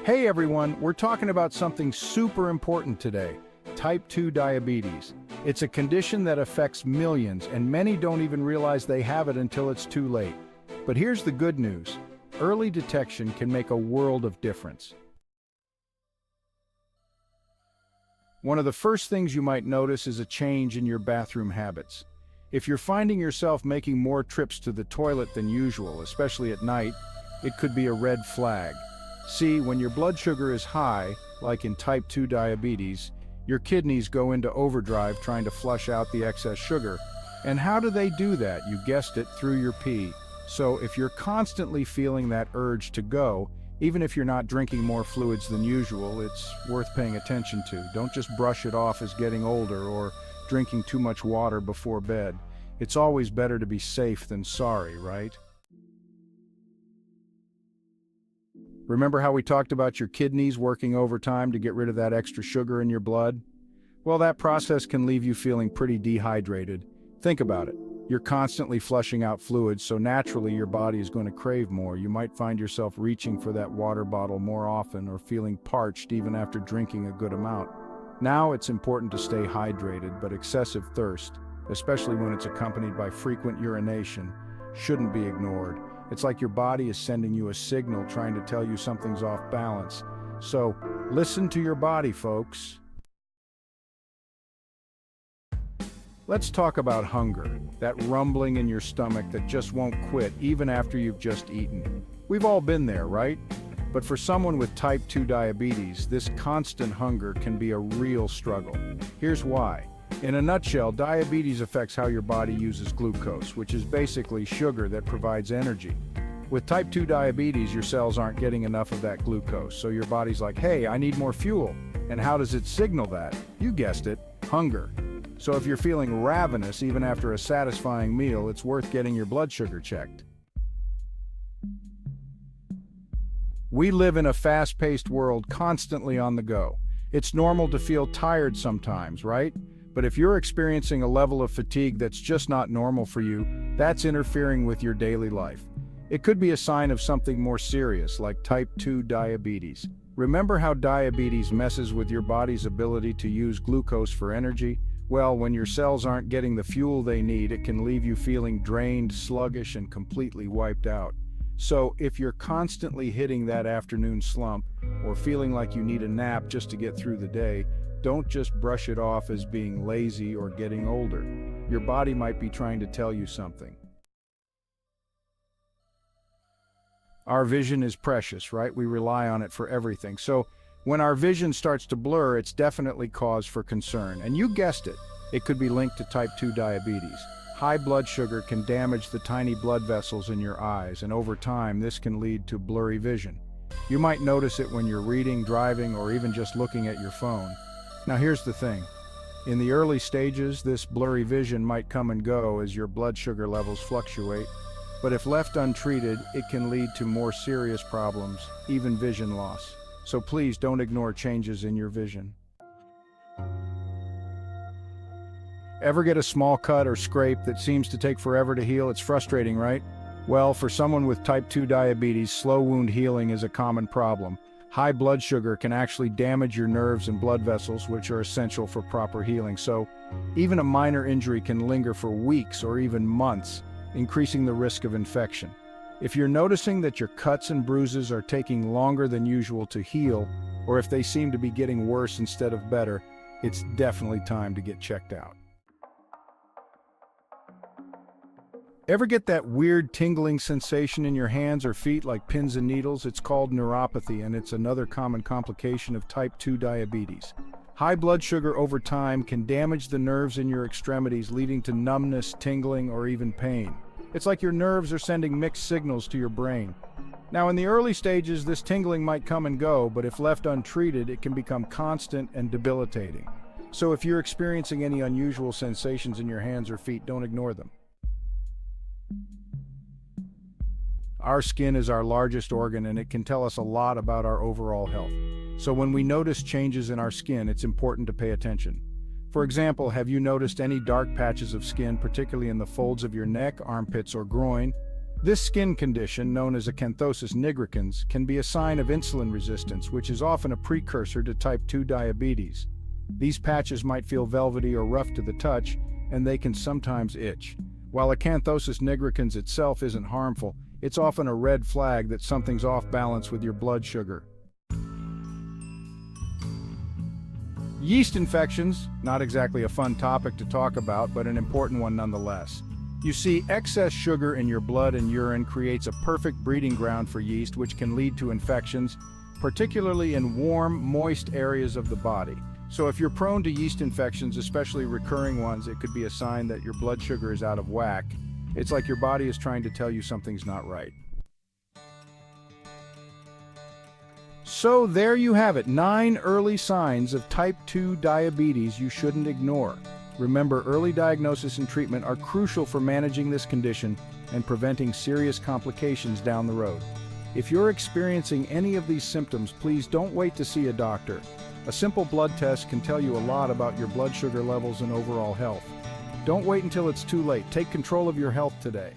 Hey everyone, we're talking about something super important today, type 2 diabetes. It's a condition that affects millions, and many don't even realize they have it until it's too late. But here's the good news. Early detection can make a world of difference. One of the first things you might notice is a change in your bathroom habits. If you're finding yourself making more trips to the toilet than usual, especially at night, it could be a red flag. See, when your blood sugar is high, like in type 2 diabetes, your kidneys go into overdrive trying to flush out the excess sugar. And how do they do that? You guessed it, through your pee. So if you're constantly feeling that urge to go, even if you're not drinking more fluids than usual, it's worth paying attention to. Don't just brush it off as getting older or drinking too much water before bed. It's always better to be safe than sorry, right? Remember how we talked about your kidneys working overtime to get rid of that extra sugar in your blood? Well, that process can leave you feeling pretty dehydrated. Think about it. You're constantly flushing out fluids, so naturally your body is going to crave more. You might find yourself reaching for that water bottle more often or feeling parched even after drinking a good amount. Now it's important to stay hydrated, but excessive thirst, especially when it's accompanied by frequent urination, shouldn't be ignored. It's like your body is sending you a signal trying to tell you something's off balance. So, listen to your body, folks. Let's talk about hunger, that rumbling in your stomach that just won't quit even after you've just eaten. We've all been there, right? But for someone with type 2 diabetes, this constant hunger can be a real struggle. Here's why. In a nutshell, diabetes affects how your body uses glucose, which is basically sugar that provides energy. With type 2 diabetes, your cells aren't getting enough of that glucose, so your body's like, hey, I need more fuel. And how does it signal that? You guessed it, hunger. So if you're feeling ravenous even after a satisfying meal, it's worth getting your blood sugar checked. We live in a fast-paced world, constantly on the go. It's normal to feel tired sometimes, right? But if you're experiencing a level of fatigue that's just not normal for you, that's interfering with your daily life. It could be a sign of something more serious, like type 2 diabetes. Remember how diabetes messes with your body's ability to use glucose for energy? Well, when your cells aren't getting the fuel they need, it can leave you feeling drained, sluggish, and completely wiped out. So, if you're constantly hitting that afternoon slump, or feeling like you need a nap just to get through the day, don't just brush it off as being lazy or getting older. Your body might be trying to tell you something. Our vision is precious, right? We rely on it for everything. So when our vision starts to blur, it's definitely cause for concern. And you guessed it, it could be linked to type 2 diabetes. High blood sugar can damage the tiny blood vessels in your eyes, and over time, this can lead to blurry vision. You might notice it when you're reading, driving, or even just looking at your phone. Now here's the thing. In the early stages, this blurry vision might come and go as your blood sugar levels fluctuate, but if left untreated, it can lead to more serious problems, even vision loss. So please don't ignore changes in your vision. Ever get a small cut or scrape that seems to take forever to heal? It's frustrating, right? Well, for someone with type 2 diabetes, slow wound healing is a common problem. High blood sugar can actually damage your nerves and blood vessels, which are essential for proper healing. So, even a minor injury can linger for weeks or even months, increasing the risk of infection. If you're noticing that your cuts and bruises are taking longer than usual to heal, or if they seem to be getting worse instead of better, it's definitely time to get checked out. Ever get that weird tingling sensation in your hands or feet like pins and needles? It's called neuropathy, and it's another common complication of type 2 diabetes. High blood sugar over time can damage the nerves in your extremities, leading to numbness, tingling, or even pain. It's like your nerves are sending mixed signals to your brain. Now, in the early stages, this tingling might come and go, but if left untreated, it can become constant and debilitating. So if you're experiencing any unusual sensations in your hands or feet, don't ignore them. Our skin is our largest organ, and it can tell us a lot about our overall health. So when we notice changes in our skin, it's important to pay attention. For example, have you noticed any dark patches of skin, particularly in the folds of your neck, armpits, or groin? This skin condition, known as acanthosis nigricans, can be a sign of insulin resistance, which is often a precursor to type 2 diabetes. These patches might feel velvety or rough to the touch, and they can sometimes itch. While acanthosis nigricans itself isn't harmful, it's often a red flag that something's off balance with your blood sugar. Yeast infections, not exactly a fun topic to talk about, but an important one nonetheless. You see, excess sugar in your blood and urine creates a perfect breeding ground for yeast, which can lead to infections, particularly in warm, moist areas of the body. So if you're prone to yeast infections, especially recurring ones, it could be a sign that your blood sugar is out of whack. It's like your body is trying to tell you something's not right. So there you have it, 9 early signs of type 2 diabetes you shouldn't ignore. Remember, early diagnosis and treatment are crucial for managing this condition and preventing serious complications down the road. If you're experiencing any of these symptoms, please don't wait to see a doctor. A simple blood test can tell you a lot about your blood sugar levels and overall health. Don't wait until it's too late. Take control of your health today.